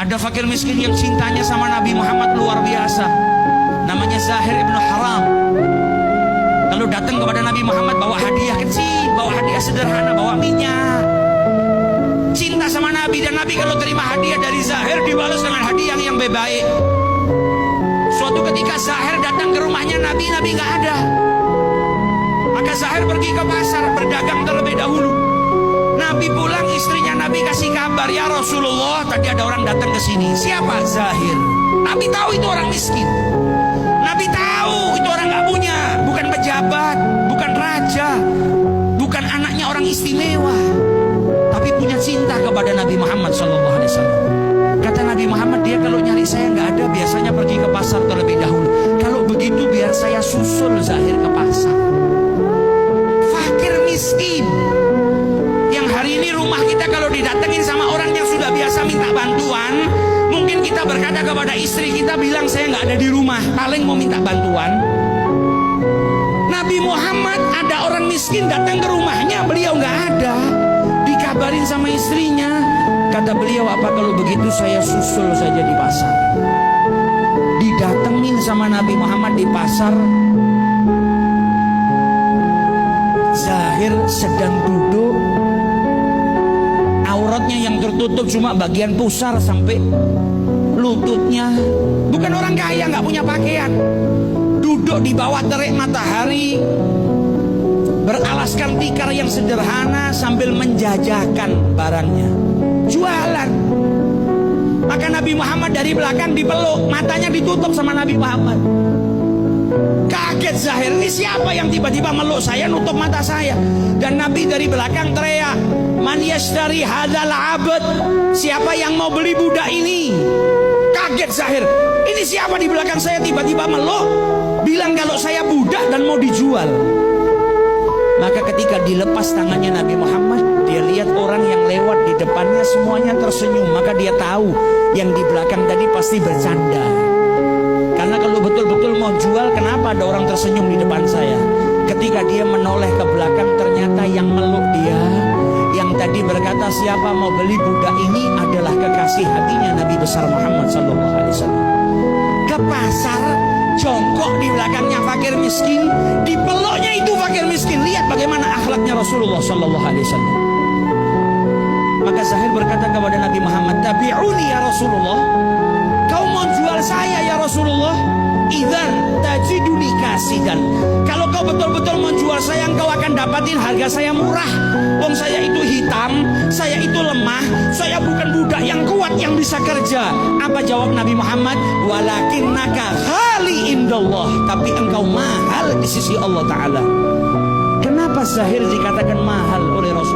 Ada fakir miskin yang cintanya sama Nabi Muhammad luar biasa. Namanya Zahir ibnu Haram. Kalau datang kepada Nabi Muhammad bawa hadiah kecil, bawa hadiah sederhana, bawa minyak. Cinta sama Nabi, dan Nabi kalau terima hadiah dari Zahir dibalas dengan hadiah yang baik. Suatu ketika Zahir datang ke rumahnya Nabi nggak ada. Maka Zahir pergi ke pasar berdagang terlebih dahulu. Nabi pulang, istrinya Nabi kasih kabar, ya Rasulullah, tadi ada orang datang ke sini. Siapa? Zahir. Nabi tahu itu orang miskin. Nabi tahu itu orang nggak punya, bukan pejabat, bukan raja, bukan anaknya orang istimewa, tapi punya cinta kepada Nabi Muhammad SAW. Kata Nabi Muhammad, dia kalau nyari saya nggak ada, biasanya pergi ke pasar terlebih dahulu. Kalau begitu biar saya susul Zahir ke pasar. Fakir miskin. Hari ini rumah kita kalau didatengin sama orang yang sudah biasa minta bantuan, mungkin kita berkata kepada istri kita, bilang saya nggak ada di rumah, paling mau minta bantuan. Nabi Muhammad ada orang miskin datang ke rumahnya, beliau nggak ada, dikabarin sama istrinya. Kata beliau, apa kalau begitu saya susul saja di pasar. Didatengin sama Nabi Muhammad di pasar. Zahir sedang duduk, auratnya yang tertutup cuma bagian pusar sampai lututnya. Bukan orang kaya, nggak punya pakaian. Duduk di bawah terik matahari, beralaskan tikar yang sederhana sambil menjajakan barangnya, jualan. Maka Nabi Muhammad dari belakang dipeluk, matanya ditutup sama Nabi Muhammad. Kaget Zahir, ini siapa yang tiba-tiba meluk saya, nutup mata saya. Dan Nabi dari belakang teriak, man yashtari hadzal abd, siapa yang mau beli budak ini? Kaget Zahir, ini siapa di belakang saya tiba-tiba meluk, bilang kalau saya budak dan mau dijual. Maka ketika dilepas tangannya Nabi Muhammad, dia lihat orang yang lewat di depannya semuanya tersenyum. Maka dia tahu yang di belakang tadi pasti bercanda. Karena kalau betul-betul mau jual, kenapa ada orang tersenyum di depan saya? Ketika dia menoleh ke belakang, ternyata yang meluk dia, yang tadi berkata siapa mau beli budak ini, adalah kekasih hatinya Nabi besar Muhammad SAW. Ke pasar, jongkok di belakangnya fakir miskin, dipeluknya itu fakir miskin. Lihat bagaimana akhlaknya Rasulullah SAW. Maka Zahir berkata kepada Nabi Muhammad, tabi'uni ya Rasulullah, kau mau jual saya ya Rasulullah? Idzan tajiduni kasidan. Kalau kau betul-betul menjual saya, engkau akan dapatin harga saya murah. Wong saya itu hitam, saya itu lemah, saya bukan budak yang kuat yang bisa kerja. Apa jawab Nabi Muhammad? Walakinnaka ghali indallah, tapi engkau mahal di sisi Allah Ta'ala. Kenapa Zahir dikatakan mahal oleh Rasulullah?